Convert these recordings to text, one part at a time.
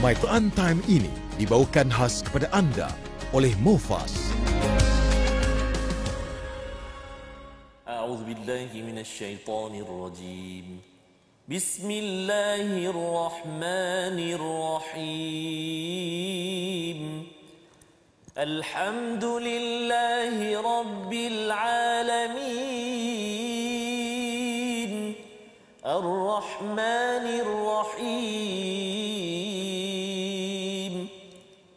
My Quran Time ini dibawakan khas kepada anda oleh Mufas. A'udzu billahi minasy syaithanir rajim. Bismillahirrahmanirrahim. Alhamdulillahi rabbil alamin. Ar-Rahmanir Rahim.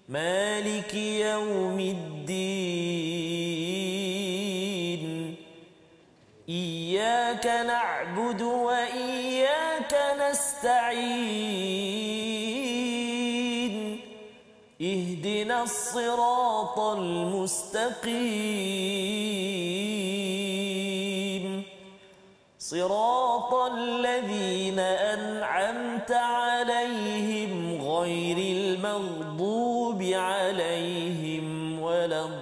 Maliki yaumiddin. Iyyaka na'budu wa iyyaka nasta'in. Ihdinas siratal mustaqim. Siratal ladzina an'amta 'alaihim ghairil maghdubi 'alaihim waladdallin.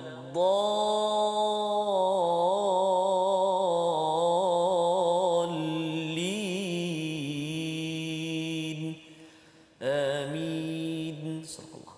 Amin. Sallallahu.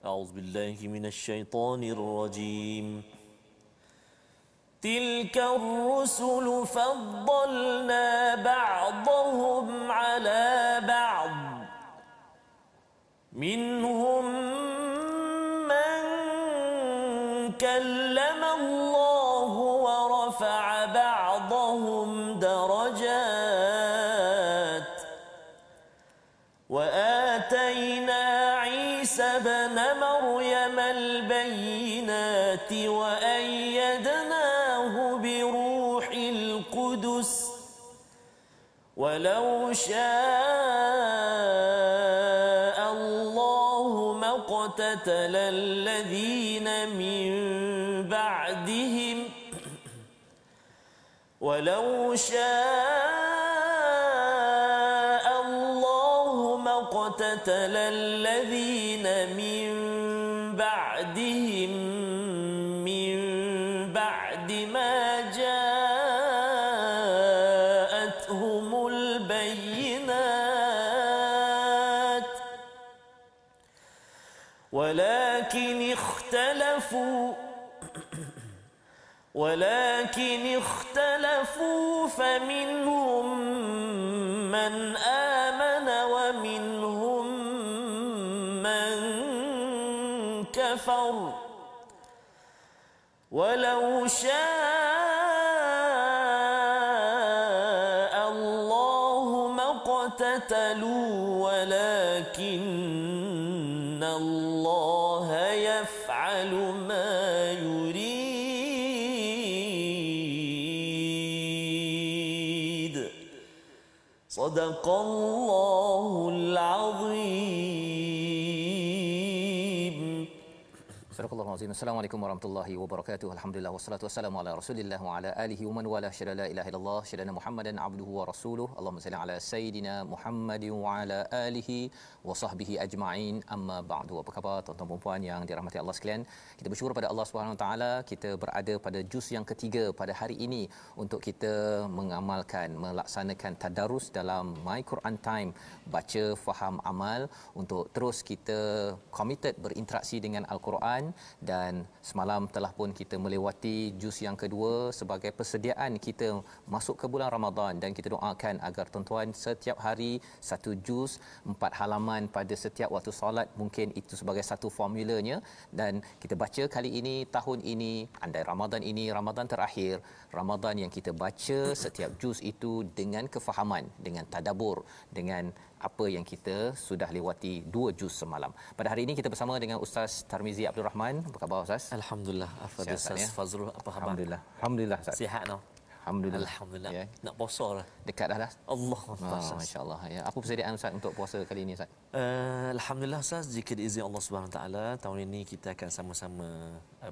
أعوذ بالله من الشيطان الرجيم. تلك الرسل فضلنا بعضهم على بعض منهم من كلم الله ورفع بعضهم درجات وآتينا عيسى ابن مريم البينات وأيدناه بروح القدس ولو شاء الله ما اقتتل الذين من بعدهم ولو شاء الله ما اقتتل الذين من بعدهم من بعد ما جاءتهم البينات ولكن اختلفوا فمنهم من آمن ومنهم من كفر ولو شاء الله ما اقتتلوا ولكن الله يفعل ما يريد. صدق الله العظيم. Astagfirullahalazim. Assalamualaikum warahmatullahi wabarakatuh. Alhamdulillah wassalatu wassalamu ala Rasulillah wa ala alihi wa man wala syada la ilaha illallah syadana Muhammadan abduhu wa rasuluh. Allahumma salli ala sayidina Muhammadin wa ala alihi wa sahbihi ajma'in. Amma ba'du. Apa khabar tuan-tuan dan puan yang dirahmati Allah sekalian? Kita bersyukur pada Allah Subhanahu wa taala kita berada pada juz yang ketiga pada hari ini untuk kita mengamalkan melaksanakan tadarus dalam My Quran Time, baca faham amal, untuk terus kita committed berinteraksi dengan Al-Quran. Dan semalam telah pun kita melewati juz yang kedua sebagai persediaan kita masuk ke bulan Ramadan, dan kita doakan agar tuan-tuan setiap hari satu juz 4 halaman pada setiap waktu solat, mungkin itu sebagai satu formulanya. Dan kita baca kali ini, tahun ini, andai Ramadan ini Ramadan terakhir, Ramadan yang kita baca setiap juz itu dengan kefahaman, dengan tadabbur, dengan apa yang kita sudah lewati 2 juz semalam. Pada hari ini kita bersama dengan Ustaz Tarmizi Abdul Rahman. Apa khabar Ustaz? Alhamdulillah. Afadhal Ustaz Fazrul, apa khabar? Alhamdulillah. Alhamdulillah Ustaz. Sihat no? Alhamdulillah. Alhamdulillah. Ya. Nak puasa lah. Dekat dah. Allah. Masya-Allah ya. Apa persediaan Ustaz untuk puasa kali ini Ustaz? Alhamdulillah Ustaz, jika diizinkan Allah Subhanahu Wa Taala, tahun ini kita akan sama-sama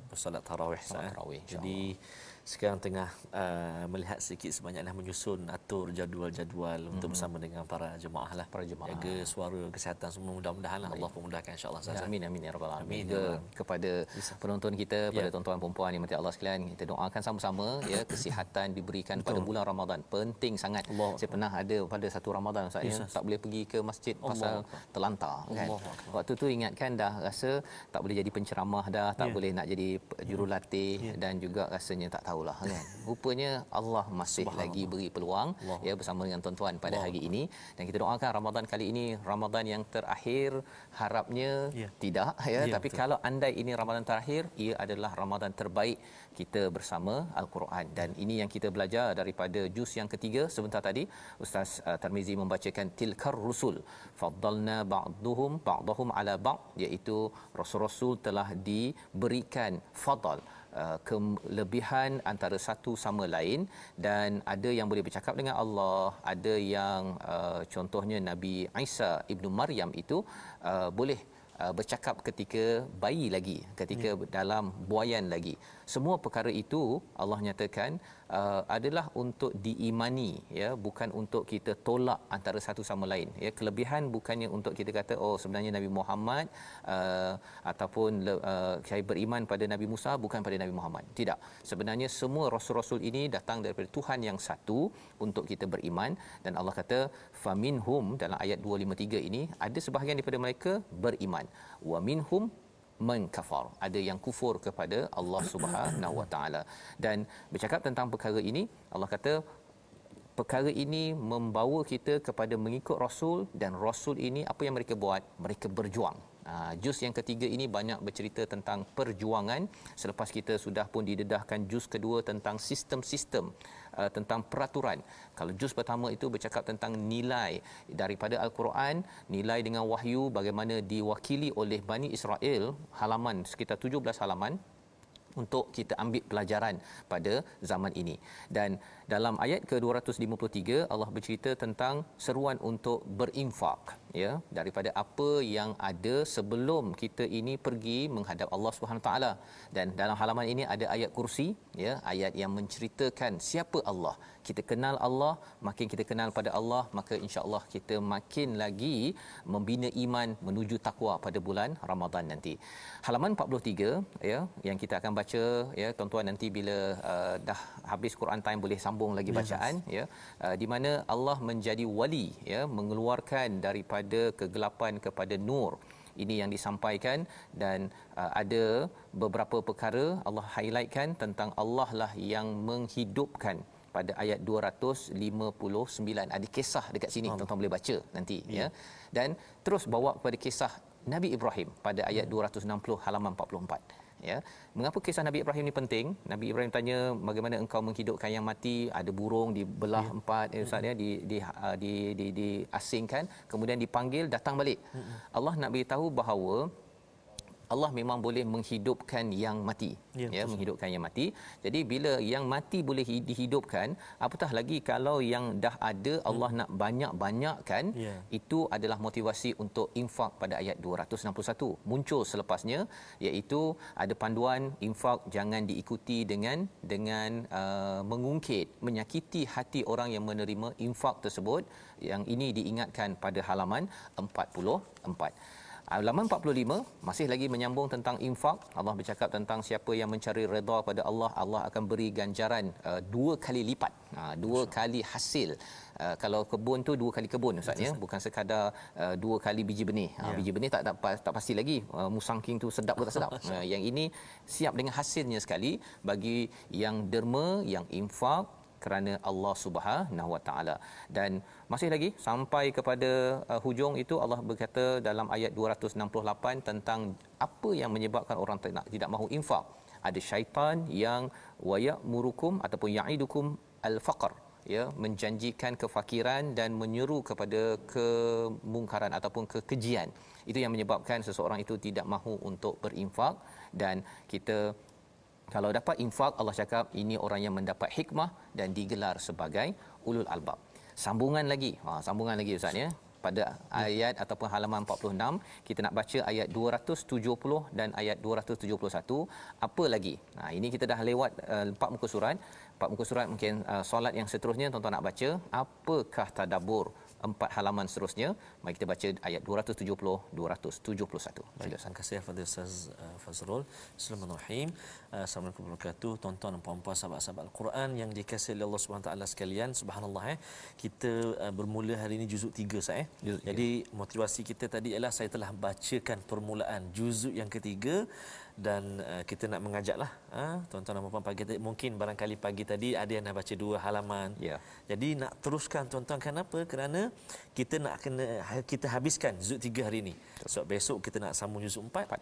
bersolat tarawih Ustaz. Tarawih, jadi sekarang tengah melihat sedikit sebanyaklah menyusun atur jadual-jadual untuk bersama dengan para jemaah lah, para jemaah, jaga suara, kesihatan semua, mudah-mudahan Allah pemudahkan insya-Allah. Amin amin ya rabbal alamin. Kepada penonton kita, pada tuan-tuan puan-puan yang mati Allah sekalian, kita doakan sama-sama ya, kesihatan diberikan pada bulan Ramadan. Penting sangat. Saya pernah ada pada satu Ramadan Ustaz ya, tak boleh pergi ke masjid pasal terlantar kan. Waktu tu ingatkan dah rasa tak boleh jadi penceramah dah, tak boleh nak jadi jurulatih dan juga rasanya tak tahulah kan. Rupanya Allah masih lagi beri peluang ya bersama dengan tuan-tuan pada hari ini, dan kita doakan Ramadan kali ini Ramadan yang terakhir, harapnya tidak ya, tapi betul. Kalau andai ini Ramadan terakhir, ia adalah Ramadan terbaik kita bersama Al-Quran, dan ini yang kita belajar daripada juz yang ketiga sebentar tadi. Ustaz Tarmizi membacakan tilkar rusul faddalna ba'dahum ala ba'd, iaitu rasul-rasul telah diberikan fadal, kelebihan antara satu sama lain, dan ada yang boleh bercakap dengan Allah, ada yang contohnya Nabi Isa ibnu Maryam itu boleh bercakap ketika bayi lagi, ketika dalam buaian lagi. Semua perkara itu Allah nyatakan adalah untuk diimani ya, bukan untuk kita tolak antara satu sama lain ya. Kelebihan bukannya untuk kita kata oh sebenarnya Nabi Muhammad ataupun saya beriman pada Nabi Musa bukan pada Nabi Muhammad. Tidak. Sebenarnya semua rasul-rasul ini datang daripada Tuhan yang satu untuk kita beriman, dan Allah kata faminhum dalam ayat 253 ini, ada sebahagian daripada mereka beriman, wa minhum man kafar, ada yang kufur kepada Allah Subhanahu Wa Taala. Dan bercakap tentang perkara ini, Allah kata perkara ini membawa kita kepada mengikut rasul, dan rasul ini apa yang mereka buat? Mereka berjuang. Juz yang ketiga ini banyak bercerita tentang perjuangan, selepas kita sudah pun didedahkan juz kedua tentang sistem-sistem, tentang peraturan. Kalau juz pertama itu bercakap tentang nilai daripada Al-Quran, nilai dengan wahyu, bagaimana diwakili oleh Bani Israel, halaman sekitar 17 halaman untuk kita ambil pelajaran pada zaman ini. Dan dalam ayat ke-253 Allah bercerita tentang seruan untuk berinfak ya, daripada apa yang ada sebelum kita ini pergi menghadap Allah Subhanahu taala. Dan dalam halaman ini ada ayat kursi ya, ayat yang menceritakan siapa Allah. Kita kenal Allah, makin kita kenal pada Allah, maka insya-Allah kita makin lagi membina iman menuju takwa pada bulan Ramadan nanti. Halaman 43 ya, yang kita akan baca ya, tuan-tuan nanti bila dah habis Quran time boleh sambung lagi bacaan ya, di mana Allah menjadi wali ya, mengeluarkan daripada kegelapan kepada nur. Ini yang disampaikan, dan ada beberapa perkara Allah highlightkan tentang Allah lah yang menghidupkan pada ayat 259. Ada kisah dekat sini, tuan-tuan boleh baca nanti ya. Dan terus bawa kepada kisah Nabi Ibrahim pada ayat 260 halaman 44 ya. Mengapa kisah Nabi Ibrahim ni penting? Nabi Ibrahim tanya bagaimana engkau menghidupkan yang mati, ada burung dibelah empat ustaz ya, diasingkan, kemudian dipanggil datang balik. Allah nak beritahu bahawa Allah memang boleh menghidupkan yang mati ya, menghidupkan yang mati. Jadi bila yang mati boleh dihidupkan, apatah lagi kalau yang dah ada Allah nak banyak-banyakkan. Itu adalah motivasi untuk infak pada ayat 261 muncul selepasnya, iaitu ada panduan infak jangan diikuti dengan mengungkit, menyakiti hati orang yang menerima infak tersebut. Yang ini diingatkan pada halaman 44. Halaman 45 masih lagi menyambung tentang infak. Allah bercakap tentang siapa yang mencari redha pada Allah, Allah akan beri ganjaran 2 kali lipat, 2 kali hasil. Kalau kebun tu 2 kali kebun ustaz ya, bukan sekadar 2 kali biji benih. Biji benih tak pasti lagi musang king tu sedap ke tak sedap. Yang ini siap dengan hasilnya sekali bagi yang derma, yang infak kerana Allah Subhanahu Wa Taala. Dan masih lagi sampai kepada hujung itu Allah berkata dalam ayat 268 tentang apa yang menyebabkan orang tidak mahu infak. Ada syaitan yang wayamurukum ataupun yaidukum al-faqr ya, menjanjikan kefakiran dan menyeru kepada kemungkaran ataupun kekejian. Itu yang menyebabkan seseorang itu tidak mahu untuk berinfak. Dan kita kalau dapat infak, Allah cakap ini orang yang mendapat hikmah dan digelar sebagai ulul albab. Sambungan lagi ustaz ya. pada ayat ataupun halaman 46 kita nak baca ayat 270 dan ayat 271. Apa lagi? Ini kita dah lewat 4 muka surat. 4 muka surat mungkin solat yang seterusnya tuan-tuan nak baca. Apakah tadabbur 4 halaman seterusnya? Mari kita baca ayat 270 271. Terima kasih kepada Ustaz Fazrul. Bismillahirrahmanirrahim. Assalamualaikum warahmatullahi wabarakatuh. Tuan-tuan dan puan-puan sahabat-sahabat Al-Quran yang dikasihi oleh Allah Subhanahu taala sekalian. Subhanallah, kita bermula hari ini juzuk 3 Ustaz. Jadi motivasi kita tadi ialah saya telah bacakan permulaan juzuk yang ketiga dan kita nak mengajaklah tuan-tuan dan puan-puan pagi tadi, mungkin barangkali pagi tadi ada yang dah baca 2 halaman. Jadi nak teruskan tuan-tuan, kenapa? Kerana kita habiskan juzuk 3 hari ini. So besok kita nak sambung juzuk 4.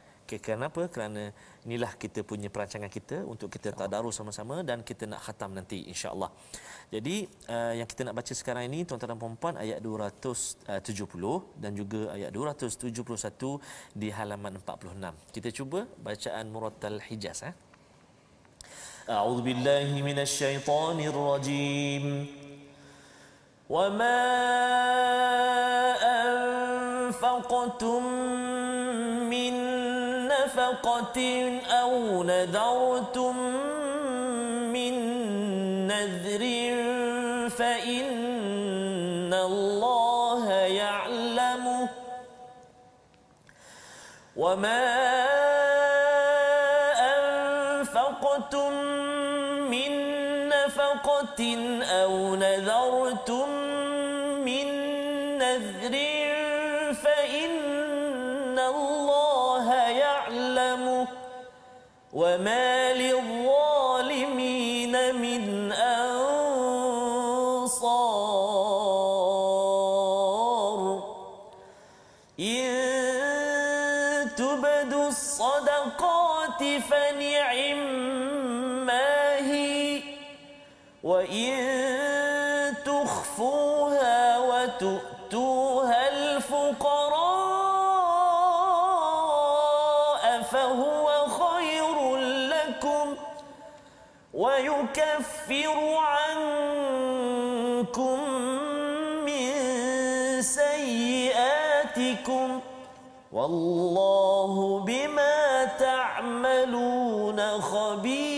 Kenapa? Kerana inilah kita punya perancangan kita untuk kita tadarus sama-sama dan kita nak khatam nanti insya-Allah. Jadi yang kita nak baca sekarang ini tuan-tuan dan puan-puan ayat 270 dan juga ayat 271 di halaman 46. Kita cuba bacaan murattal Hijaz. A'udzu billahi minasyaitonir rajim. Wa ma anfaqtum min nafaqatin aw nadartum min nadrin fa inna Allaha ya'lamu wa ma anfaqtum min nafaqatin aw nadartum min nadrin fa inna Allaha ya'lamu wa ma للظالمين من أنصار إن تبدوا الصدقات فنعما هي وإن تخفوها وتؤتوها الفقراء فهو خير لكم ويكفر عنكم من سيئاتكم والله بما تعملون خبير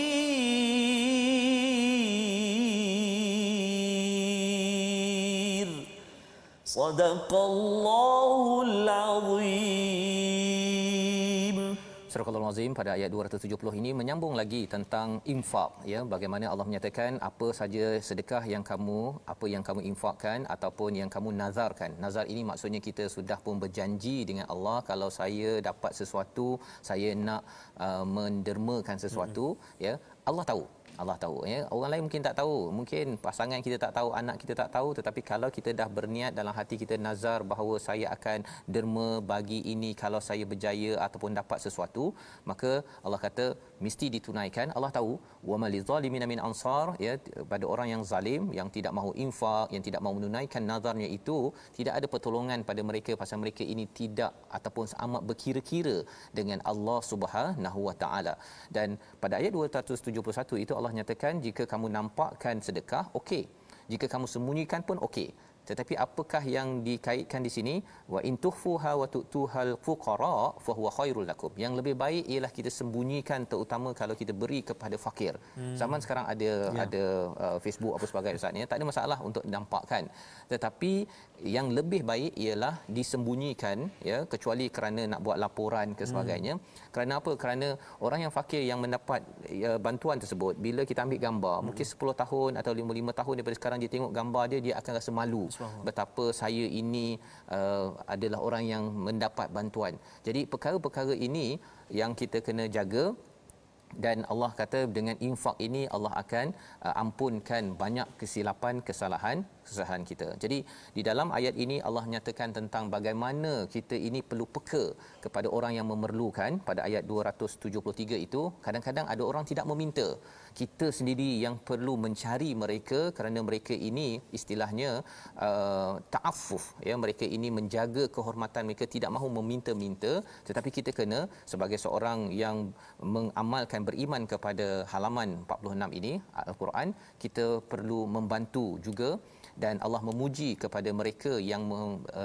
صدق الله العظيم. Surah Al-Azim pada ayat 270 ini menyambung lagi tentang infak, bagaimana Allah menyatakan apa saja sedekah yang apa yang kamu infakkan ataupun yang kamu nazarkan. Nazar ini maksudnya kita sudah pun berjanji dengan Allah, kalau saya dapat sesuatu, saya nak mendermakan sesuatu, Allah tahu. Orang lain mungkin tak tahu, mungkin pasangan kita tak tahu, anak kita tak tahu, tetapi kalau kita dah berniat dalam hati kita nazar bahawa saya akan derma bagi ini kalau saya berjaya ataupun dapat sesuatu, maka Allah kata mesti ditunaikan. Allah tahu wa malizalimin min ansar, pada orang yang zalim, yang tidak mahu infak, yang tidak mahu menunaikan nazarnya itu, tidak ada pertolongan pada mereka pasal mereka ini tidak ataupun amat berkira-kira dengan Allah Subhanahu wa taala. Dan pada ayat 271 itu Allah nyatakan jika kamu nampakkan sedekah, okey. Jika kamu sembunyikan pun okey. Tetapi apakah yang dikaitkan di sini? Wa in tukhfuha wa tu'tuhal fuqara fa huwa khairul lakum. Yang lebih baik ialah kita sembunyikan, terutama kalau kita beri kepada fakir. Zaman sekarang ada Facebook apa sebagainya Ustaz ni, tak ada masalah untuk nampakkan. Tetapi yang lebih baik ialah disembunyikan, kecuali kerana nak buat laporan ke sebagainya. Kerana apa? Kerana orang yang fakir yang mendapat bantuan tersebut, bila kita ambil gambar, mungkin 10 tahun atau 5 tahun daripada sekarang dia tengok gambar dia akan rasa malu. Betapa saya ini adalah orang yang mendapat bantuan. Jadi perkara-perkara ini yang kita kena jaga. Dan Allah kata dengan infak ini Allah akan ampunkan banyak kesilapan, kesalahan kita. Jadi di dalam ayat ini Allah nyatakan tentang bagaimana kita ini perlu peka kepada orang yang memerlukan. Pada ayat 273 itu, kadang-kadang ada orang tidak meminta, kita sendiri yang perlu mencari mereka, kerana mereka ini istilahnya ta'affuf, mereka ini menjaga kehormatan mereka, tidak mahu meminta-minta. Tetapi kita kena sebagai seorang yang mengamalkan, beriman kepada halaman 46 ini Al-Quran, kita perlu membantu juga dan Allah memuji kepada mereka yang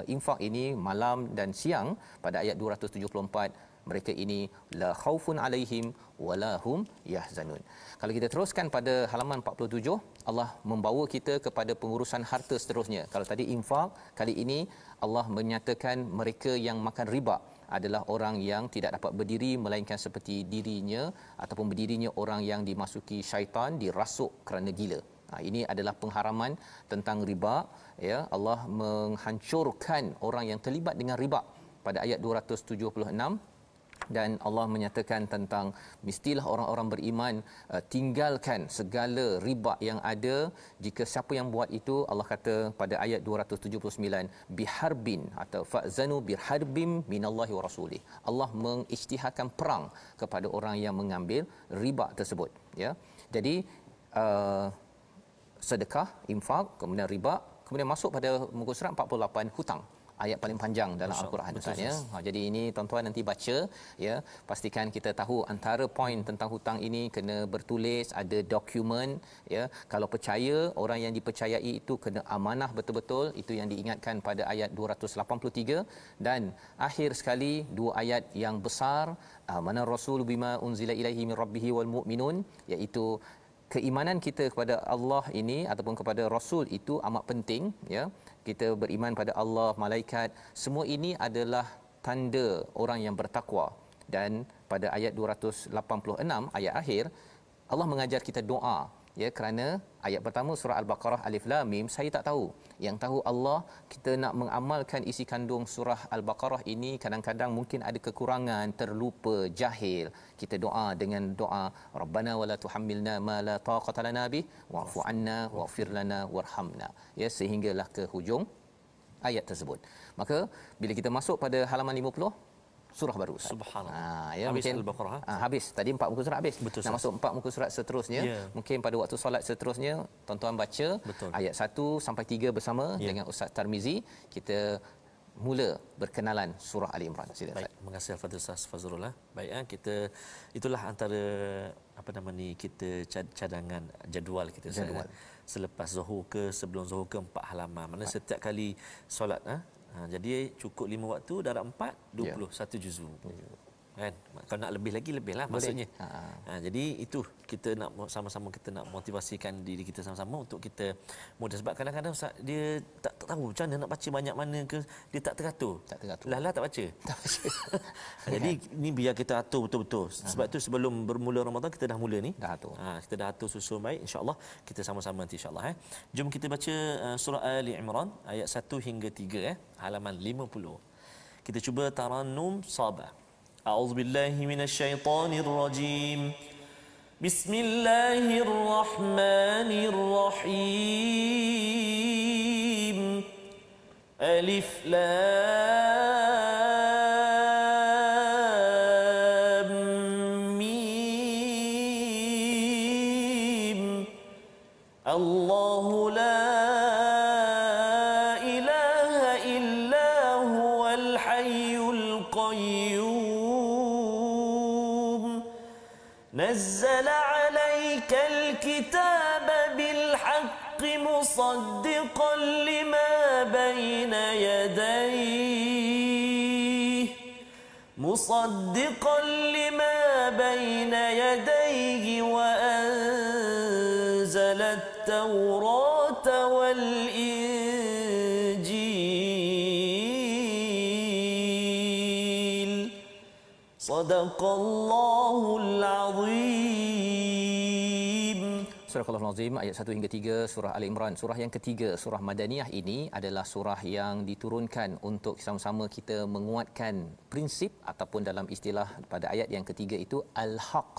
infak ini malam dan siang pada ayat 274. Mereka ini la khaufun alaihim wala hum yahzanun. Kalau kita teruskan pada halaman 47, Allah membawa kita kepada pengurusan harta seterusnya. Kalau tadi infak, kali ini Allah menyatakan mereka yang makan riba adalah orang yang tidak dapat berdiri melainkan seperti dirinya ataupun berdirinya orang yang dimasuki syaitan, dirasuk kerana gila. Ini adalah pengharaman tentang riba, ya. Allah menghancurkan orang yang terlibat dengan riba pada ayat 276, dan Allah menyatakan tentang mestilah orang-orang beriman tinggalkan segala riba yang ada. Jika siapa yang buat itu, Allah kata pada ayat 279, biharbin atau fa'zanu biharbim minallahi wa rasulih. Allah mengisytiharkan perang kepada orang yang mengambil riba tersebut, ya. Jadi sedekah, infak, kemudian riba, kemudian masuk pada muka surat 48, hutang. Ayat paling panjang dalam Al-Quran, Ustaz, ya. Jadi ini tuan-tuan nanti baca, ya, pastikan kita tahu antara poin tentang hutang ini kena bertulis, ada dokumen, ya. Kalau percaya, orang yang dipercayai itu kena amanah betul-betul. Itu yang diingatkan pada ayat 283. Dan akhir sekali dua ayat yang besar, amana rasul bima unzila ilaihi min rabbih wal mu'minun, iaitu keimanan kita kepada Allah ini ataupun kepada Rasul itu amat penting, ya. Kita beriman pada Allah, malaikat, semua ini adalah tanda orang yang bertakwa. Dan pada ayat 286, ayat akhir, Allah mengajar kita doa, ya, kerana ayat pertama surah Al-Baqarah Alif Lam Mim saya tak tahu. Yang tahu Allah. Kita nak mengamalkan isi kandung surah Al-Baqarah ini kadang-kadang mungkin ada kekurangan, terlupa, jahil. Kita doa dengan doa Rabbana wala tuhammilna ma la taqata lana bih wa'fu 'anna waghfir lana warhamna, ya, sehinggalah ke hujung ayat tersebut. Maka bila kita masuk pada halaman 50, surah baru, Ustaz. Subhanallah. Ya, Habis mungkin Al-Baqarah. habis. Tadi 4 muka surat habis. Betul, nak masuk 4 muka surat seterusnya. Mungkin pada waktu solat seterusnya tuan-tuan baca. Betul. Ayat 1 sampai 3 bersama dengan Ustaz Tarmizi. Kita mula berkenalan surah Ali Imran. Sila, Baik, terima kasih Al-Fadhil Ustaz Fazrul. Baik, kita itulah antara apa nama ni, kita cadangan jadual kita selepas Zuhur ke sebelum Zuhur ke 4 halaman. Mana setiap kali solat, jadi cukup 5 waktu darab 4 21 juzuk. Kan, kalau nak lebih lagi lebihlah maksudnya. Jadi itu kita nak sama-sama, kita nak motivasikan diri kita sama-sama untuk kita mudah, sebab kadang-kadang Ustaz dia tak tahu macam mana nak baca banyak mana ke, dia tak teratur. Lah tak baca. Jadi ni biar kita atur betul-betul. Sebab tu sebelum bermula Ramadan kita dah mula ni. Kita dah atur susun baik, insya-Allah kita sama-sama nanti insya-Allah. Jom kita baca surah Ali Imran ayat 1 hingga 3, halaman 50. Kita cuba tarannum sabah. أعوذ بالله من الشيطان الرجيم بسم الله الرحمن الرحيم ألف لام ميم الله لا إله إلا هو الحي القيوم نزل عليك الكتاب بالحق مصدقا لما بين يديه وأنزل التوراة والإنجيل صدق الله العظيم. Surah Al-Azim ayat 1 hingga 3 surah Ali Imran. Surah yang ketiga, surah Madaniyah ini adalah surah yang diturunkan untuk sama-sama kita menguatkan prinsip ataupun dalam istilah pada ayat yang ketiga itu al-haq,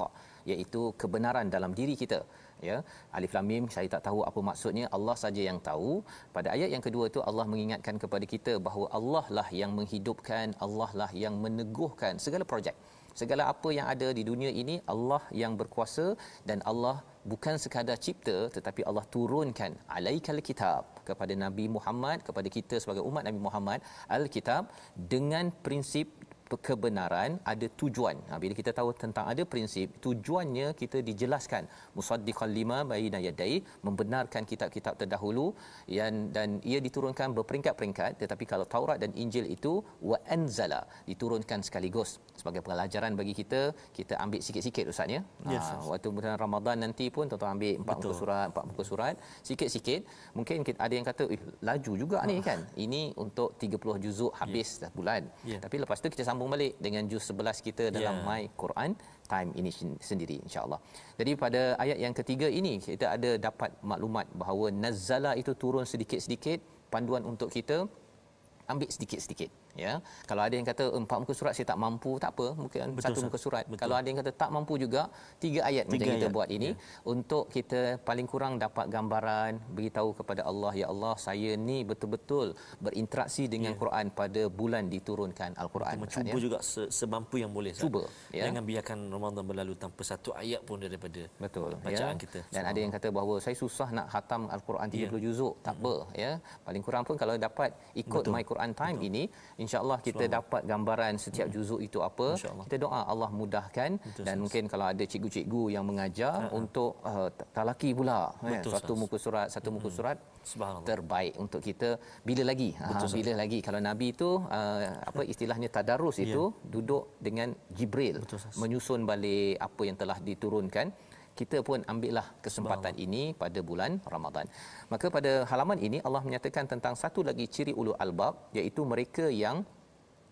iaitu kebenaran dalam diri kita. Ya, Alif Lam Mim saya tak tahu apa maksudnya, Allah saja yang tahu. Pada ayat yang kedua itu Allah mengingatkan kepada kita bahawa Allah lah yang menghidupkan, Allah lah yang meneguhkan segala projek. Segala apa yang ada di dunia ini Allah yang berkuasa, dan Allah bukan sekadar cipta tetapi Allah turunkan alaikal kitab kepada Nabi Muhammad, kepada kita sebagai umat Nabi Muhammad, al-kitab dengan prinsip kebenaran ada tujuan. Bila kita tahu tentang ada prinsip, tujuannya kita dijelaskan. Musaddiqal lima baina yadai, membenarkan kitab-kitab terdahulu dan ia diturunkan berperingkat-peringkat. Tetapi kalau Taurat dan Injil itu wa anzala, diturunkan sekaligus. Sebagai pelajaran bagi kita, kita ambil sikit-sikit ustaz ya. Yes, Waktu bulan Ramadan nanti pun tuan-tuan ambil 4 muka surat, sikit-sikit. Mungkin ada yang kata laju juga ni kan. Ini untuk 30 juzuk habis dah bulan. Tapi lepas tu kita sambung balik dengan juz 11 kita dalam My Quran Time ini sendiri insya-Allah. Jadi pada ayat yang ketiga ini kita ada dapat maklumat bahawa nazzala itu turun sedikit-sedikit, panduan untuk kita ambil sedikit-sedikit ya. Kalau ada yang kata 4 muka surat saya tak mampu, tak apa, mungkin betul, 1 muka surat. Betul. Kalau ada yang kata tak mampu juga, 3 ayat macam kita buat ini untuk kita paling kurang dapat gambaran, beritahu kepada Allah, ya Allah saya ni betul-betul berinteraksi dengan Quran pada bulan diturunkan Al-Quran. Cuba juga semampu yang boleh. Cuba ya. Jangan biarkan Ramadan berlalu tanpa satu ayat pun daripada bacaan kita. Dan ada yang kata bahawa saya susah nak khatam Al-Quran 30 juzuk, tak apa ya. Paling kurang pun kalau dapat ikut My Quran Time ini, insya-Allah kita dapat gambaran setiap juzuk itu apa. Kita doa Allah mudahkan. Dan mungkin kalau ada cikgu-cikgu yang mengajar untuk talaki pula satu muka surat terbaik untuk kita. Bila lagi bila lagi kalau Nabi itu apa istilahnya tadarus itu duduk dengan Jibril menyusun balik apa yang telah diturunkan. Kita pun ambillah kesempatan ini pada bulan Ramadan. Maka pada halaman ini Allah menyatakan tentang satu lagi ciri ulul albab, iaitu mereka yang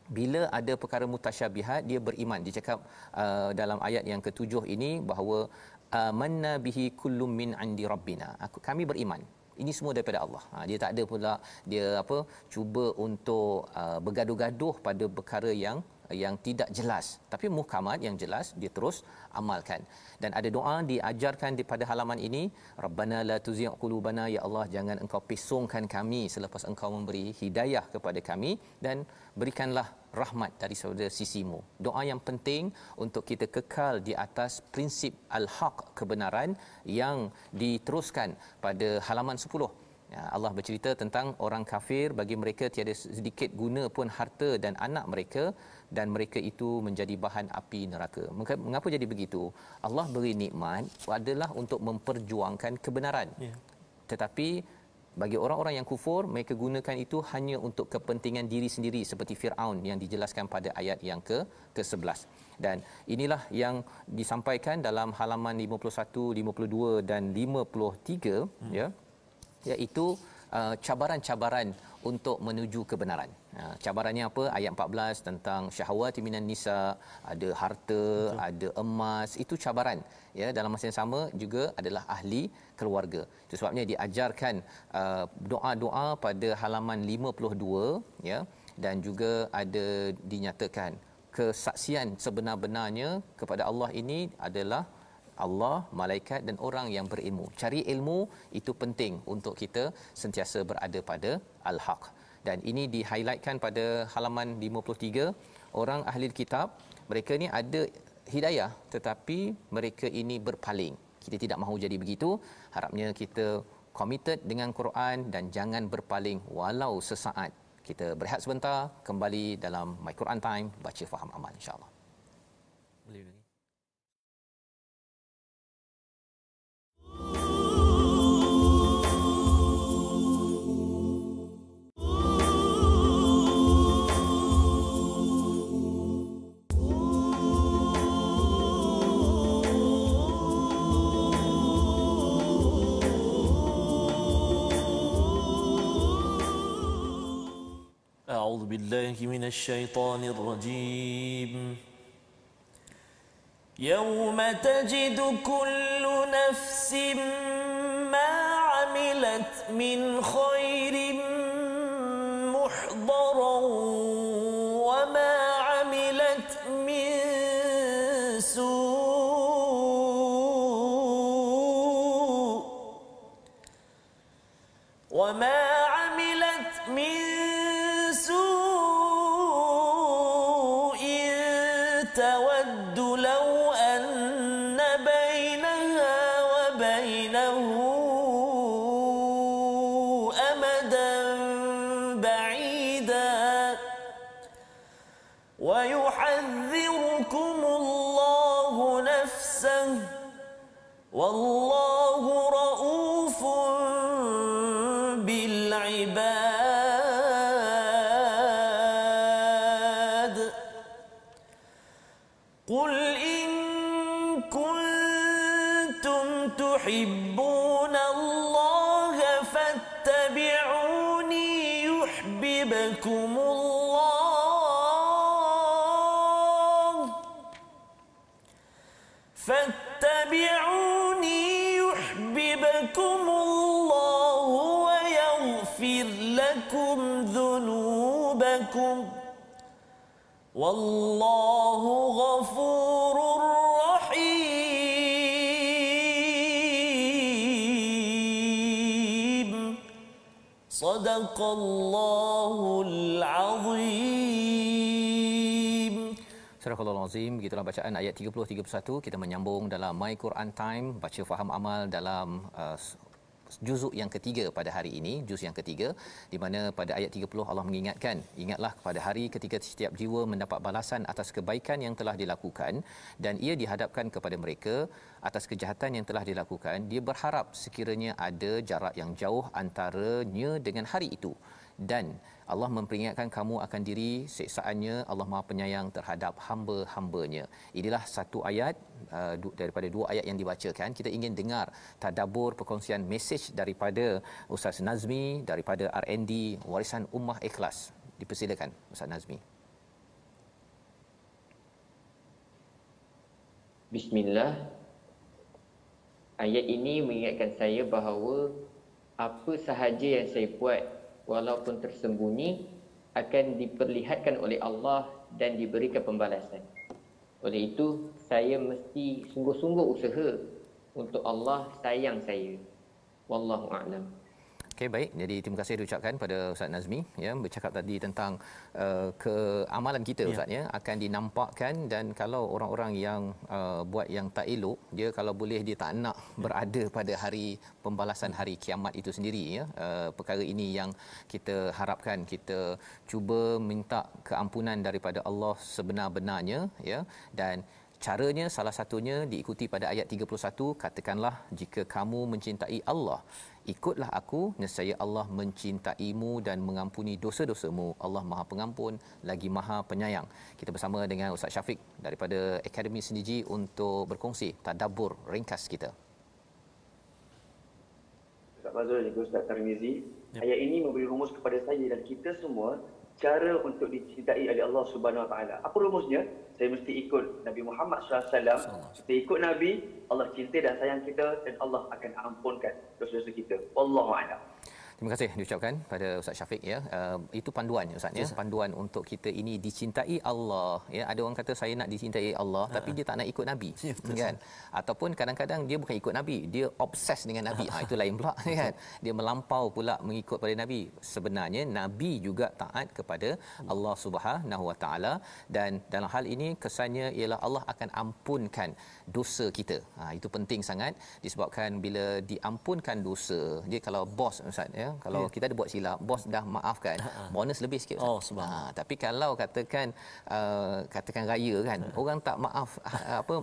bila ada perkara mutasyabihat dia beriman. Dicakap dalam ayat yang ke-7 ini bahawa amanna bihi kullum min indi rabbina. Kami beriman. Ini semua daripada Allah. Dia tak ada pula dia cuba untuk bergaduh-gaduh pada perkara yang tidak jelas, tapi muhkamat yang jelas dia terus amalkan. Dan ada doa diajarkan di pada halaman ini, Rabbana la tuzigh qulubana, ya Allah jangan engkau pesongkan kami selepas engkau memberi hidayah kepada kami, dan berikanlah rahmat dari sisimu. Doa yang penting untuk kita kekal di atas prinsip al-haq, kebenaran yang diteruskan pada halaman 10. Allah bercerita tentang orang kafir, bagi mereka tiada sedikit guna pun harta dan anak mereka, dan mereka itu menjadi bahan api neraka. Mengapa jadi begitu? Allah beri nikmat adalah untuk memperjuangkan kebenaran. Tetapi bagi orang-orang yang kufur, mereka gunakan itu hanya untuk kepentingan diri sendiri, seperti Firaun yang dijelaskan pada ayat yang ke-11. Dan inilah yang disampaikan dalam halaman 51, 52 dan 53 ya, iaitu cabaran-cabaran untuk menuju kebenaran. Cabarannya apa? Ayat 14 tentang syahwati minan nisa, ada harta, ada emas, itu cabaran. Ya, dalam masa yang sama juga adalah ahli keluarga. Itu sebabnya diajarkan doa-doa pada halaman 52 ya, dan juga ada dinyatakan kesaksian sebenar-benarnya kepada Allah ini adalah Allah, malaikat dan orang yang berilmu. Cari ilmu itu penting untuk kita sentiasa berada pada al-haq. Dan ini di-highlightkan pada halaman 53. Orang ahli kitab, mereka ni ada hidayah tetapi mereka ini berpaling. Kita tidak mahu jadi begitu. Harapnya kita committed dengan Quran dan jangan berpaling walau sesaat. Kita berehat sebentar, kembali dalam My Quran Time, baca faham amal insya-Allah. Boleh lagi. أعوذ بالله من الشيطان الرجيم يوم تجد كل نفس ما عملت من خير محضرا وما عملت من سوء وما عملت من تود لو أن بينها وبينه أمدا بعيدا ويحذركم الله نفسه والله رؤوف بالعباد قل إن كنتم تحبون الله فاتبعوني يحببكم الله فاتبعوني يحببكم الله ويغفر لكم ذنوبكم والله غفور رحيم صدق الله العظيم. Surah Al-Azim, begitulah bacaan ayat 30-31. Kita menyambung dalam My Quran Time, baca faham amal dalam juzuk yang ketiga pada hari ini, juz yang ketiga, di mana pada ayat 30 Allah mengingatkan, ingatlah pada hari ketika setiap jiwa mendapat balasan atas kebaikan yang telah dilakukan dan ia dihadapkan kepada mereka atas kejahatan yang telah dilakukan. Dia berharap sekiranya ada jarak yang jauh antaranya dengan hari itu, dan Allah memperingatkan kamu akan diri siksaannya. Allah Maha Penyayang terhadap hamba-hambanya. Inilah satu ayat daripada dua ayat yang dibacakan. Kita ingin dengar tadabbur perkongsian mesej daripada Ustaz Nazmi daripada RND Warisan Ummah Ikhlas. Dipersilakan Ustaz Nazmi. Bismillah. Ayat ini mengingatkan saya bahawa apa sahaja yang saya buat walaupun tersembunyi akan diperlihatkan oleh Allah dan diberikan pembalasan. Oleh itu, saya mesti sungguh-sungguh usaha untuk Allah sayang saya. Wallahu a'lam. Okey, baik. Jadi terima kasih diucapkan pada Ustaz Nazmi ya, bercakap tadi tentang keamalan kita Ustaz ya, akan dinampakkan, dan kalau orang-orang yang buat yang tak elok, dia kalau boleh dia tak nak berada pada hari pembalasan hari kiamat itu sendiri ya. Perkara ini yang kita harapkan, kita cuba minta keampunan daripada Allah sebenar-benarnya ya, dan caranya salah satunya diikuti pada ayat 31, katakanlah jika kamu mencintai Allah, ikutlah aku, nescaya Allah mencintaimu dan mengampuni dosa-dosamu. Allah Maha Pengampun lagi Maha Penyayang. Kita bersama dengan Ustaz Syafiq daripada Akademi Seniji untuk berkongsi tadabbur ringkas kita. Ustaz Fazrul dan Ustaz Tarmizi, ayat ini memberi rumus kepada saya dan kita semua cara untuk dicintai oleh Allah Subhanahu Wa Taala. Apa rumusnya? Saya mesti ikut Nabi Muhammad SAW. Kita ikut Nabi, Allah cinta dan sayang kita, dan Allah akan ampunkan dosa-dosa kita. Wallahu a'lam. Terima kasih diucapkan pada Ustaz Syafiq ya. Itu panduan Ustaz ya, panduan untuk kita ini dicintai Allah ya. Ada orang kata saya nak dicintai Allah tapi dia tak nak ikut Nabi kan. Ataupun kadang-kadang dia bukan ikut Nabi, dia obses dengan Nabi. Itu lain pula kan. Dia melampau pula mengikut pada Nabi. Sebenarnya Nabi juga taat kepada Allah Subhanahu Wa Taala, dan dalam hal ini kesannya ialah Allah akan ampunkan dosa kita. Itu penting sangat, disebabkan bila diampunkan dosa, dia kalau bos Ustaz ya, kalau kita ada buat silap, bos dah maafkan, bonus lebih sikit. Tapi kalau katakan raya kan, orang tak maaf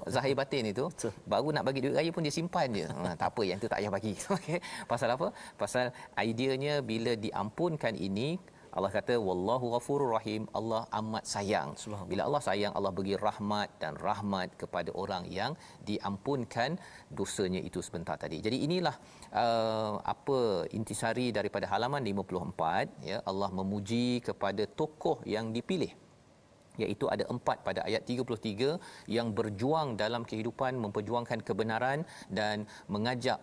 zahir batin itu, baru nak bagi duit raya pun dia simpan je. Tak apa, yang tu tak payah bagi. Okey. Pasal apa? Pasal ideanya bila diampunkan ini, Allah kata wallahu ghafurur rahim, Allah amat sayang. Bila Allah sayang, Allah bagi rahmat dan rahmat kepada orang yang diampunkan dosanya itu sebentar tadi. Jadi inilah apa intisari daripada halaman 54 ya. Allah memuji kepada tokoh yang dipilih, iaitu ada 4 pada ayat 33 yang berjuang dalam kehidupan, memperjuangkan kebenaran dan mengajak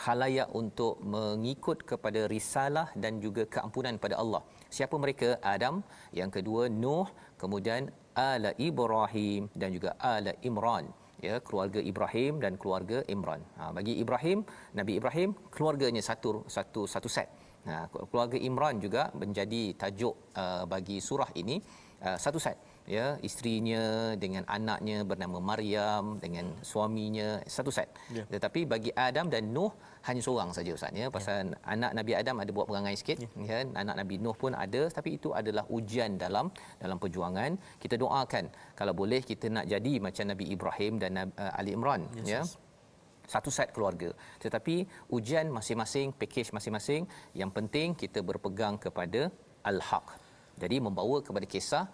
halayak untuk mengikut kepada risalah dan juga keampunan pada Allah. Siapa mereka? Adam, yang kedua Nuh, kemudian ala Ibrahim dan juga ala Imran ya, keluarga Ibrahim dan keluarga Imran. Bagi Ibrahim, Nabi Ibrahim, keluarganya satu set. Keluarga Imran juga menjadi tajuk bagi surah ini. satu set, ya, isterinya dengan anaknya bernama Maryam dengan suaminya, satu set. Tetapi bagi Adam dan Nuh hanya seorang saja Ustaz, ya, pasal anak Nabi Adam ada buat perangai sikit, ya, anak Nabi Nuh pun ada, tapi itu adalah ujian dalam perjuangan. Kita doakan kalau boleh kita nak jadi macam Nabi Ibrahim dan Ali Imran, ya, satu set keluarga. Tetapi ujian masing-masing, package masing-masing, yang penting kita berpegang kepada al-haq. Jadi membawa kepada kisah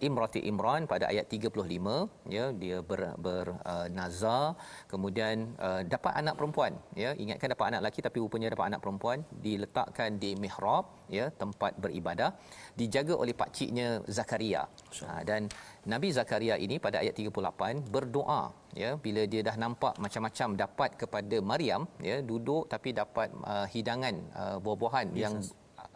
Imrati Imran pada ayat 35, ya, dia bernazar, kemudian dapat anak perempuan, ya, ingatkan dapat anak lelaki tapi rupanya dapat anak perempuan, diletakkan di mihrab, ya, tempat beribadah, dijaga oleh pak ciknya Zakaria. Dan Nabi Zakaria ini pada ayat 38 berdoa, ya, bila dia dah nampak macam-macam dapat kepada Maryam, ya, duduk tapi dapat hidangan buah-buahan yang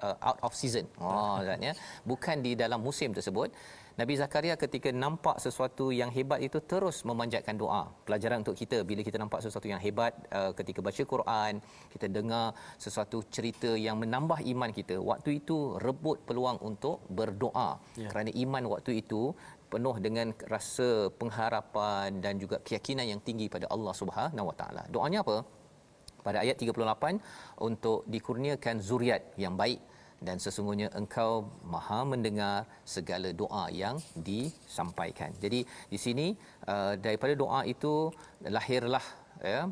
out of season. Katanya bukan di dalam musim tersebut. Nabi Zakaria ketika nampak sesuatu yang hebat itu terus memanjatkan doa. Pelajaran untuk kita bila kita nampak sesuatu yang hebat, ketika baca Quran, kita dengar sesuatu cerita yang menambah iman kita, waktu itu rebut peluang untuk berdoa. Kerana iman waktu itu penuh dengan rasa pengharapan dan juga keyakinan yang tinggi pada Allah Subhanahu Wa Taala. Doanya apa? Pada ayat 38, untuk dikurniakan zuriat yang baik, dan sesungguhnya engkau maha mendengar segala doa yang disampaikan. Jadi di sini daripada doa itu lahirlah, ya,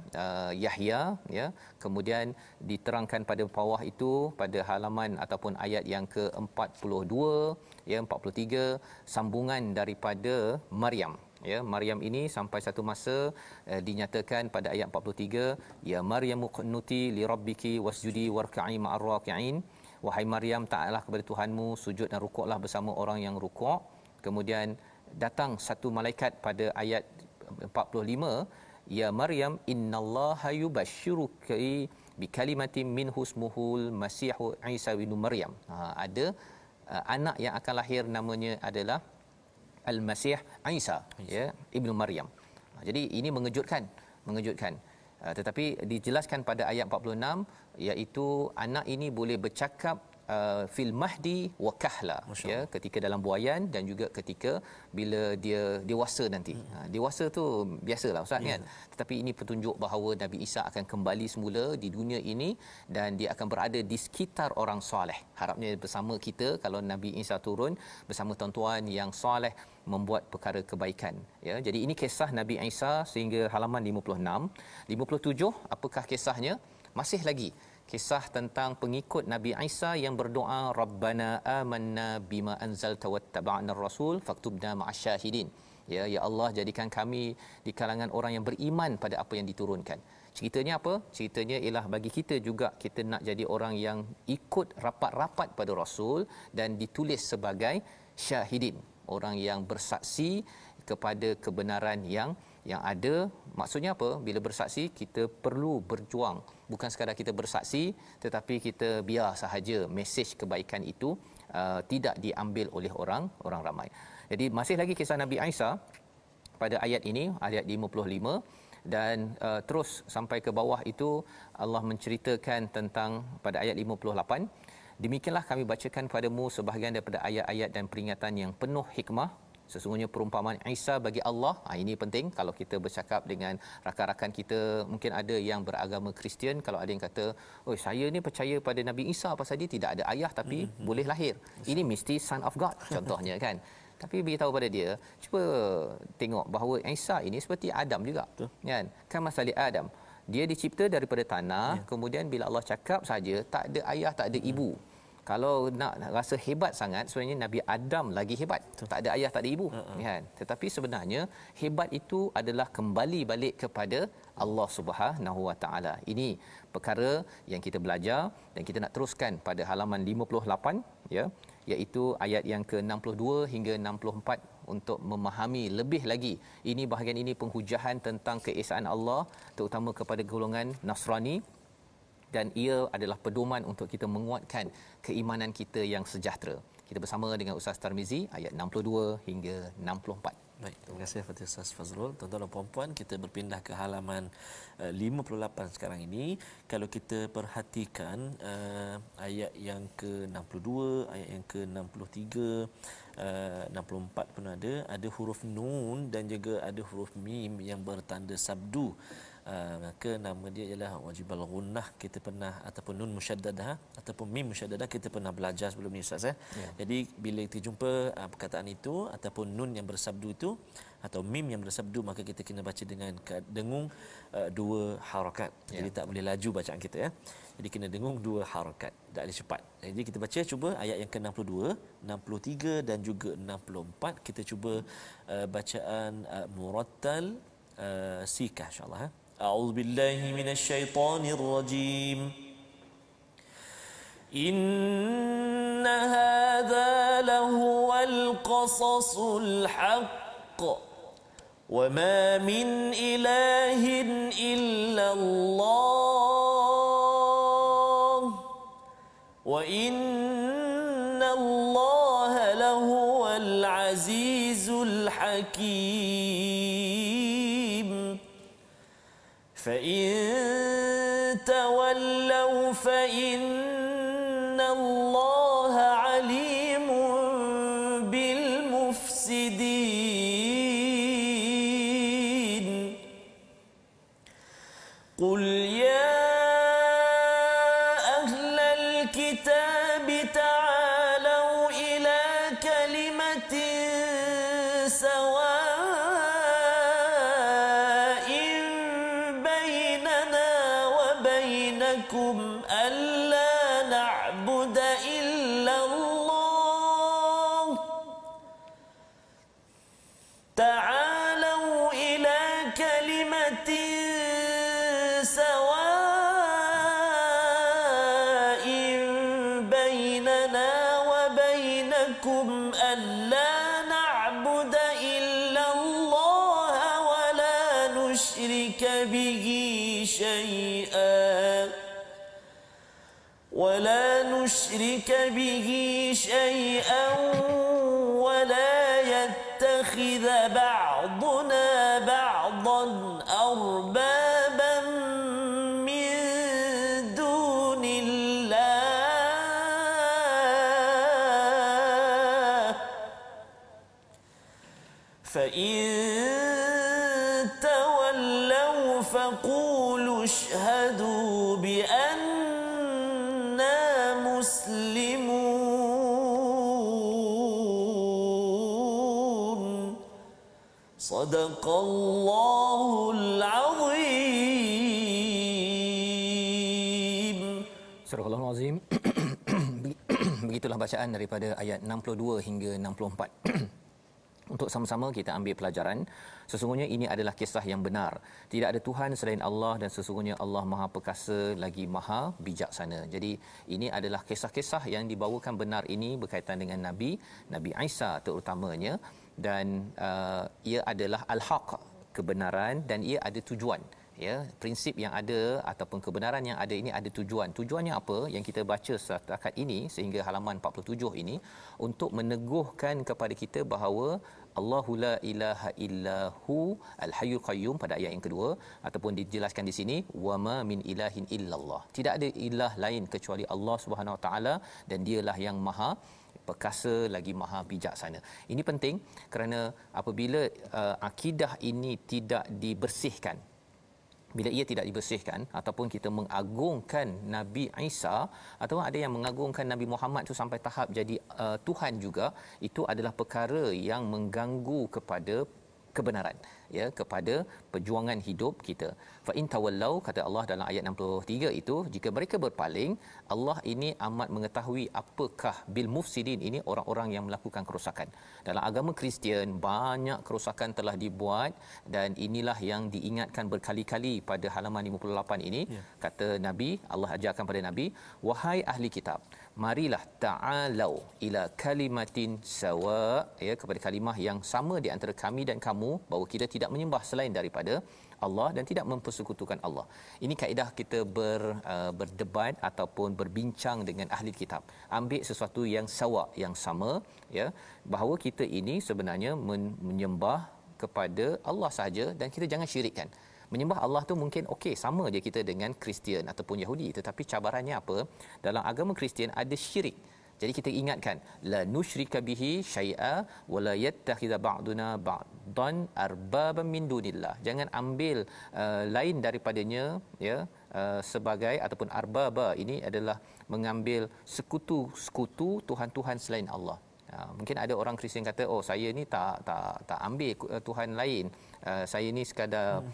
Yahya, ya. Kemudian diterangkan pada bawah itu pada halaman ataupun ayat yang ke-42, ya, 43, sambungan daripada Maryam. Ya, Maryam ini sampai satu masa dinyatakan pada ayat 43, ya Maryamu qunuti li rabbiki wasjudi warka'i ma'ar raki'in. Wahai Maryam, taatlah kepada Tuhanmu, sujud dan rukuklah bersama orang yang rukuk. Kemudian datang satu malaikat pada ayat 45, ya Maryam innallaha yubashshiruki bikalimatin minhu ismuhul masihu Isa bin Maryam. Ada anak yang akan lahir, namanya adalah Al-Masih Isa, ya, Ibnu Maryam. Jadi ini mengejutkan. Tetapi dijelaskan pada ayat 46, iaitu anak ini boleh bercakap fil mahdi wa kahla, ya, ketika dalam buaian dan juga ketika bila dia dewasa nanti. Dewasa tu biasalah Ustaz, kan, tetapi ini petunjuk bahawa Nabi Isa akan kembali semula di dunia ini dan dia akan berada di sekitar orang soleh. Harapnya bersama kita kalau Nabi Isa turun bersama tuan-tuan yang soleh membuat perkara kebaikan, ya. Jadi ini kisah Nabi Isa sehingga halaman 56. 57 apakah kisahnya? Masih lagi kisah tentang pengikut Nabi Isa yang berdoa, Rabbana amanna bima anzalta wattaba'na ar-rasul faktubna ma'asyahidin. Ya, ya Allah, jadikan kami di kalangan orang yang beriman pada apa yang diturunkan. Ceritanya apa? Ceritanya ialah bagi kita juga, kita nak jadi orang yang ikut rapat-rapat pada Rasul dan ditulis sebagai syahidin, orang yang bersaksi kepada kebenaran yang ada. Maksudnya apa? Bila bersaksi, kita perlu berjuang. Bukan sekadar kita bersaksi, tetapi kita biar sahaja mesej kebaikan itu tidak diambil oleh orang ramai. Jadi masih lagi kisah Nabi Isa pada ayat ini, ayat 55, dan terus sampai ke bawah itu Allah menceritakan tentang pada ayat 58, demikianlah kami bacakan padamu sebahagian daripada ayat-ayat dan peringatan yang penuh hikmah. Sesungguhnya perumpamaan Isa bagi Allah, ini penting kalau kita bercakap dengan rakan-rakan kita, mungkin ada yang beragama Kristian, kalau ada yang kata, "Oh, saya ni percaya pada Nabi Isa pasal dia tidak ada ayah tapi boleh lahir. Ini mesti son of God," contohnya, kan. Tapi beritahu pada dia, cuba tengok bahawa Isa ini seperti Adam juga, kan. Kan masali Adam, dia dicipta daripada tanah, kemudian bila Allah cakap saja, tak ada ayah, tak ada ibu. Kalau nak rasa hebat sangat, sebenarnya Nabi Adam lagi hebat. Tak ada ayah, tak ada ibu, kan. Tetapi sebenarnya hebat itu adalah kembali balik kepada Allah Subhanahu Wa Taala. Ini perkara yang kita belajar dan kita nak teruskan pada halaman 58, ya, iaitu ayat yang ke-62 hingga 64 untuk memahami lebih lagi. Ini bahagian ini penghujahan tentang keesaan Allah, terutama kepada golongan Nasrani, dan ia adalah pedoman untuk kita menguatkan keimanan kita yang sejahtera. Kita bersama dengan Ustaz Tarmizi ayat 62 hingga 64. Baik, terima kasih kepada Ustaz Fazrul. Tuan-tuan dan puan-puan, kita berpindah ke halaman 58 sekarang ini. Kalau kita perhatikan ayat yang ke-62, ayat yang ke-63, 64 pun ada huruf nun dan juga ada huruf mim yang bertanda sabdu. Maka nama dia ialah wajibal gunnah. Kita pernah, ataupun nun musyaddadah ataupun mim musyaddadah, kita pernah belajar sebelum ni Ustaz. Jadi bila kita jumpa perkataan itu ataupun nun yang bersabdu itu atau mim yang bersabdu, maka kita kena baca dengan dengung dua harakat. Jadi tak boleh laju bacaan kita Jadi kena dengung dua harakat, tak boleh cepat. Jadi kita baca, cuba ayat yang ke-62, 63 dan juga 64. Kita cuba bacaan murattal sikah insya-Allah. A'udzu billahi minasy syaithanir rajim. Inna hadza lahuwal qasasul haqq wa ma min ilahin illa Allah wa inna Allaha lahuwal azizul hakim. فإن تولوا فإن الله عليم بالمفسدين قل يا أهل الكتاب تعالوا إلى كلمة سواء ألا نعبد إلا الله تعالوا إلى كلمة سواء بيننا وبينكم ألا نعبد إلا الله ولا نشرك به شيئا ولا يتخذ بعضنا بعضا أربابا من دون الله فإن تولوا فقولوا اشهدوا بأننا مسلمون صدق الله العظيم. Surah Al-Azim. Begitulah bacaan daripada ayat 62 hingga 64. Untuk sama-sama kita ambil pelajaran, sesungguhnya ini adalah kisah yang benar. Tidak ada Tuhan selain Allah dan sesungguhnya Allah Maha Perkasa lagi Maha Bijaksana. Jadi ini adalah kisah-kisah yang dibawakan benar ini berkaitan dengan Nabi Isa terutamanya, dan ia adalah al-haq, kebenaran, dan ia ada tujuan. Prinsip yang ada ataupun kebenaran yang ada ini ada tujuan. Tujuannya apa? Yang kita baca setakat ini sehingga halaman 47 ini untuk meneguhkan kepada kita bahawa Allahu la ilaha illahu al-hayyul qayyum pada ayat yang kedua, ataupun dijelaskan di sini wama min ilahin illallah. Tidak ada ilah lain kecuali Allah Subhanahu Wa Taala, dan dialah yang Maha Perkasa lagi Maha Bijaksana. Ini penting kerana apabila akidah ini tidak dibersihkan, bila ia tidak dibersihkan ataupun kita mengagungkan Nabi Isa ataupun ada yang mengagungkan Nabi Muhammad tu sampai tahap jadi Tuhan juga, itu adalah perkara yang mengganggu kepada kebenaran, kepada perjuangan hidup kita. Fa in tawallau, kata Allah dalam ayat 63 itu, jika mereka berpaling, Allah ini amat mengetahui apakah bil mufsidin ini, orang-orang yang melakukan kerosakan. Dalam agama Kristian banyak kerosakan telah dibuat, dan inilah yang diingatkan berkali-kali pada halaman 58 ini. Kata Nabi, Allah ajarkan pada Nabi, wahai ahli kitab, marilah ta'alau ila kalimatin sawa, ya, kepada kalimah yang sama di antara kami dan kamu, bahawa kita tidak menyembah selain daripada Allah dan tidak mempersekutukan Allah. Ini kaedah kita berdebat ataupun berbincang dengan ahli kitab. Ambil sesuatu yang sawa, yang sama, ya, bahawa kita ini sebenarnya menyembah kepada Allah sahaja dan kita jangan syirikkan. Menyembah Allah tu mungkin okey, sama je kita dengan Kristian ataupun Yahudi, tetapi cabarannya apa? Dalam agama Kristian ada syirik. Jadi kita ingatkan, la nusyrika bihi syai'a wa la yattakhidha ba'duna ba'dan arbaban min dunillah. Jangan ambil lain daripadanya, ya, sebagai ataupun arbaba ini adalah mengambil sekutu tuhan-tuhan selain Allah. Mungkin ada orang Kristian kata, oh saya ni tak ambil tuhan lain, saya ni sekadar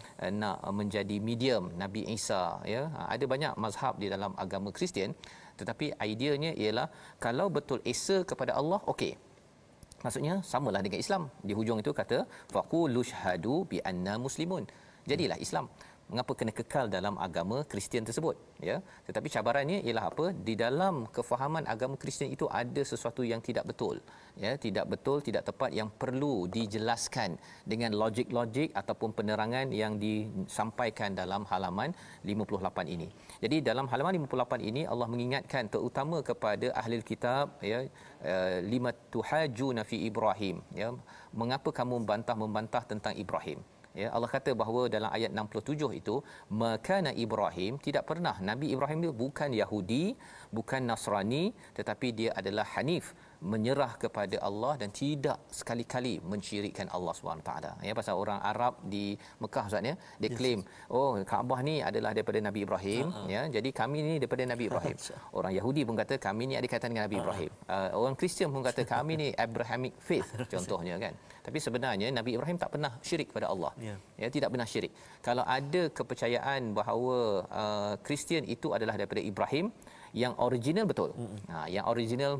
nak menjadi medium Nabi Isa, ya. Ada banyak mazhab di dalam agama Kristian, tetapi ideanya ialah kalau betul esa kepada Allah, okey, maksudnya samalah dengan Islam. Di hujung itu kata faqulu syhadu bi anna muslimun, jadilah Islam. Mengapa kena kekal dalam agama Kristian tersebut, ya? Tetapi cabarannya ialah apa? Di dalam kefahaman agama Kristian itu ada sesuatu yang tidak betul, ya, tidak betul, tidak tepat, yang perlu dijelaskan dengan logik-logik ataupun penerangan yang disampaikan dalam halaman 58 ini. Jadi dalam halaman 58 ini Allah mengingatkan terutama kepada ahli kitab, ya, lima tuhajuna fi Ibrahim, ya, mengapa kamu membantah tentang Ibrahim. Ya, Allah kata bahawa dalam ayat 67 itu, makana Ibrahim, tidak pernah Nabi Ibrahim itu bukan Yahudi, bukan Nasrani, tetapi dia adalah Hanif, menyerah kepada Allah dan tidak sekali-kali mensyirikkan Allah SWT. Ya, pasal orang Arab di Mekah Ustaz, ya, dia claim, oh Kaabah ni adalah daripada Nabi Ibrahim, ya, jadi kami ni daripada Nabi Ibrahim. Orang Yahudi pun kata kami ni ada kaitan dengan Nabi Ibrahim. Orang Kristian pun kata kami ni Abrahamic faith contohnya, kan. Tapi sebenarnya Nabi Ibrahim tak pernah syirik pada Allah. Ya, tidak pernah syirik. Kalau ada kepercayaan bahawa Kristian itu adalah daripada Ibrahim, yang original betul. Yang original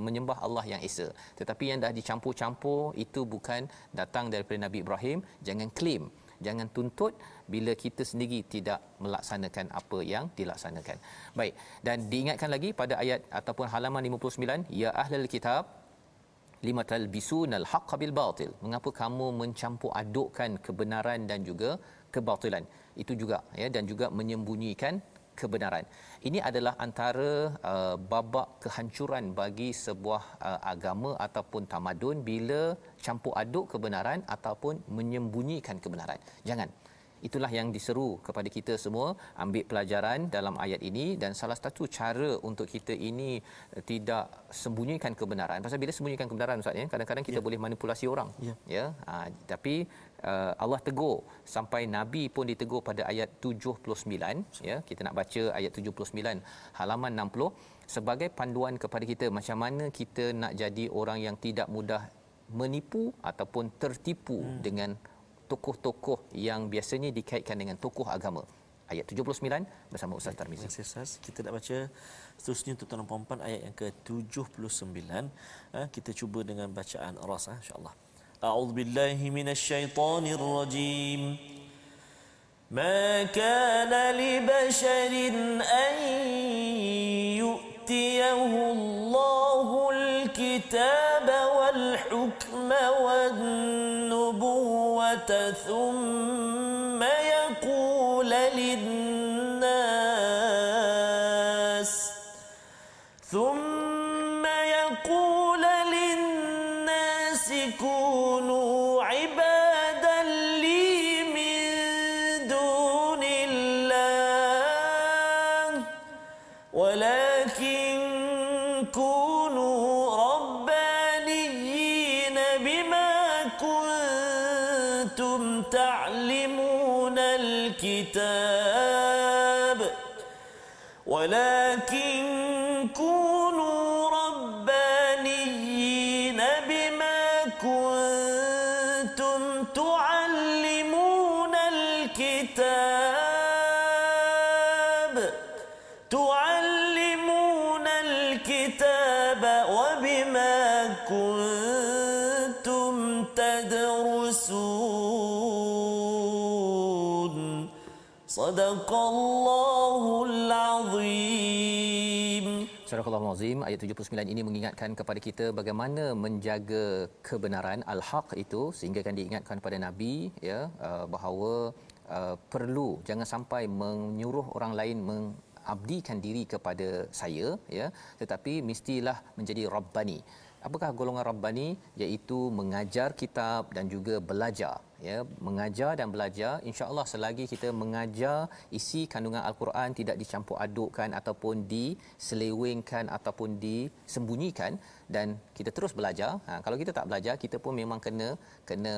menyembah Allah yang esa. Tetapi yang dah dicampur-campur itu bukan datang daripada Nabi Ibrahim. Jangan claim, jangan tuntut bila kita sendiri tidak melaksanakan apa yang dilaksanakan. Baik, dan diingatkan lagi pada ayat ataupun halaman 59, ya ahlul kitab lima talbisunal haqqa bil batil. Mengapa kamu mencampur adukkan kebenaran dan juga kebatilan? Itu juga, ya, dan juga menyembunyikan kebenaran. Ini adalah antara babak kehancuran bagi sebuah agama ataupun tamadun bila campur aduk kebenaran ataupun menyembunyikan kebenaran. Jangan. Itulah yang diseru kepada kita semua, ambil pelajaran dalam ayat ini. Dan salah satu cara untuk kita ini tidak sembunyikan kebenaran, pasal bila sembunyikan kebenaran Ustaz, ya, kadang-kadang kita boleh manipulasi orang, ya. Tapi Allah tegur, sampai Nabi pun ditegur pada ayat 79, ya. Kita nak baca ayat 79 halaman 60 sebagai panduan kepada kita macam mana kita nak jadi orang yang tidak mudah menipu ataupun tertipu dengan tokoh-tokoh yang biasanya dikaitkan dengan tokoh agama. Ayat 79 bersama Ustaz Tarmizi. Terima kasih Ustaz. Kita nak baca seterusnya tuan-tuan dan puan-puan ayat yang ke-79. Kita cuba dengan bacaan ras, insya-Allah. A'udzu billahi minasyaitonir rajim. Ma kana li basharin an yu'tiyahu Allahul kitaba wal hukma wan nubuwwata thumma yaqul lin-nas kunu ibadan li min dunillah walakin kunu rabbaniyyin bima kuntum ta'limuna al-kitab walakin kunu rabbaniyyin bima kuntum tu'allimuna al-kitab wa bima kuntum tadrusun. Sadaqallahul azim. Sadaqallahul Azim. Ayat 79 ini mengingatkan kepada kita bagaimana menjaga kebenaran al-haq itu, sehingga kan diingatkan kepada Nabi ya, bahawa perlu jangan sampai menyuruh orang lain mengabdikan diri kepada saya ya, tetapi mestilah menjadi rabbani. Apakah golongan rabbani? Iaitu mengajar kitab dan juga belajar ya, mengajar dan belajar. Insya-Allah selagi kita mengajar, isi kandungan al-Quran tidak dicampur adukkan ataupun diselewengkan ataupun disembunyikan, dan kita terus belajar. Kalau kita tak belajar, kita pun memang kena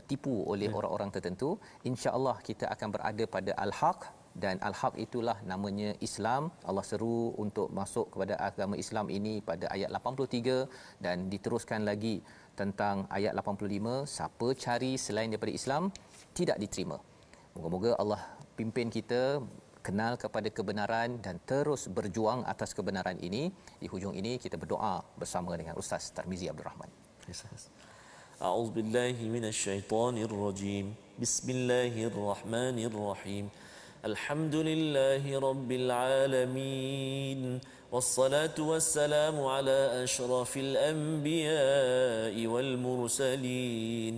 tipu oleh orang-orang tertentu. Insya-Allah kita akan berada pada al-haq, dan al-haq itulah namanya Islam. Allah seru untuk masuk kepada agama Islam ini pada ayat 83, dan diteruskan lagi tentang ayat 85, siapa cari selain daripada Islam tidak diterima. Moga-moga Allah pimpin kita kenal kepada kebenaran dan terus berjuang atas kebenaran ini. Di hujung ini kita berdoa bersama dengan Ustaz Tarmizi Abdul Rahman. A'udzubillahi minasyaitonirrajim. Bismillahirrahmanirrahim. Alhamdulillahi rabbil alamin. والصلاة والسلام على أشرف الأنبياء والمرسلين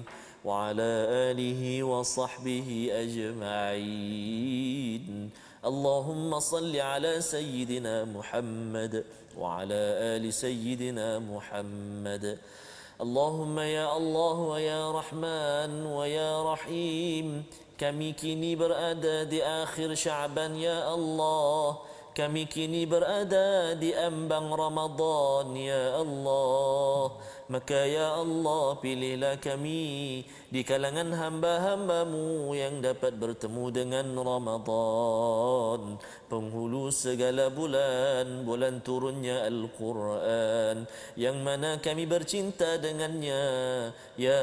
وعلى آله وصحبه أجمعين. اللهم صل على سيدنا محمد وعلى آل سيدنا محمد. اللهم يا الله ويا رحمن ويا رحيم. Kami kini berada di akhir Sya'ban ya Allah. Kami kini berada di ambang Ramadan ya Allah. Maka ya Allah, pilihlah kami di kalangan hamba-hambamu yang dapat bertemu dengan Ramadan, penghulu segala bulan, bulan turunnya Al-Quran, yang mana kami bercinta dengannya ya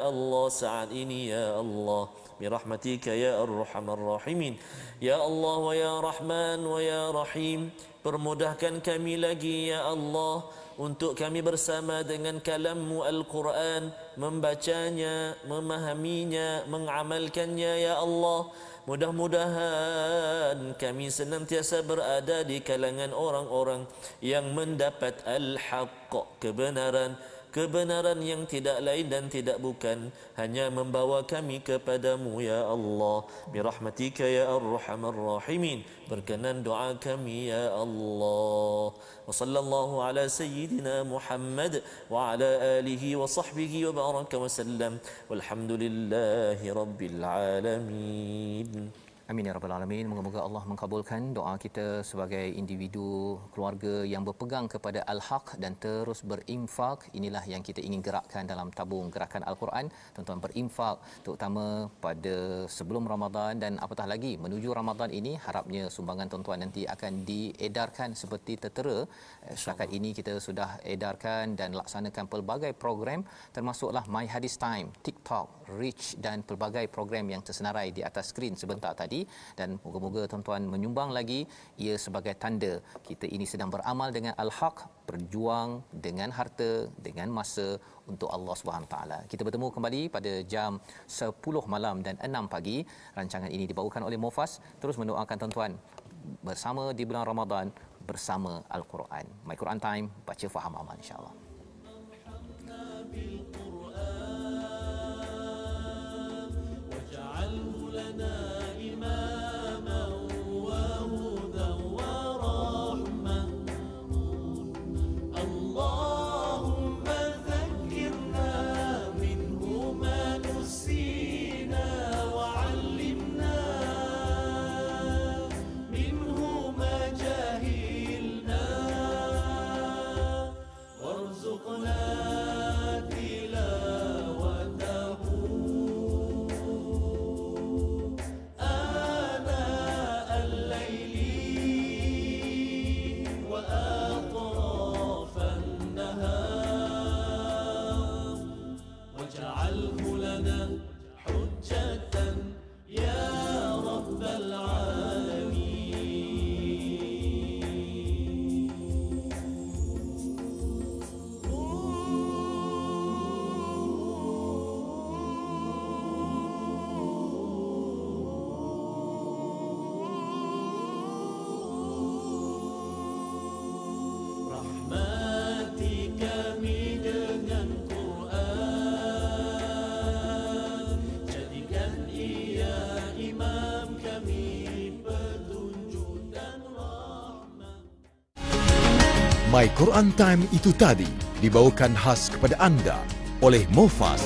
Allah saat ini ya Allah. Birahmatika ya Arhamar Rahimin. Ya Allah wa ya Rahman wa ya Rahim, permudahkan kami lagi ya Allah untuk kami bersama dengan kalam-Mu Al-Quran, membacanya, memahaminya, mengamalkannya ya Allah. Mudah-mudahan kami senantiasa berada di kalangan orang-orang yang mendapat al-haqq, kebenaran, kebenaran yang tidak lain dan tidak bukan hanya membawa kami kepadamu ya Allah. Birahmatika ya Arhamar Rahimin, berkenan doa kami ya Allah. Wa sallallahu ala sayyidina Muhammad wa ala alihi wa sahbihi wa baraka wa sallam, walhamdulillahi rabbil alamin. Amin ya rabbal alamin. Moga-moga Allah mengabulkan doa kita sebagai individu, keluarga yang berpegang kepada al-haq dan terus berinfak. Inilah yang kita ingin gerakkan dalam tabung gerakan Al-Quran. Tuan-tuan, berinfak terutama pada sebelum Ramadan dan apatah lagi menuju Ramadan ini. Harapnya sumbangan tuan-tuan nanti akan diedarkan seperti tertera. Setakat ini kita sudah edarkan dan laksanakan pelbagai program, termasuklah My Hadis Time, TikTok, Reach dan pelbagai program yang tersenarai di atas skrin sebentar tadi. Dan moga-moga tuan-tuan menyumbang lagi. Ia sebagai tanda kita ini sedang beramal dengan al-haq, berjuang dengan harta, dengan masa untuk Allah Subhanahu taala. Kita bertemu kembali pada jam 10 malam dan 6 pagi. Rancangan ini dibawakan oleh Mufas. Terus mendoakan tuan-tuan bersama di bulan Ramadan bersama Al-Quran. My Quran Time, baca faham amal insya-Allah. وارزقنا My Quran Time itu tadi dibawakan khas kepada anda oleh Mufas.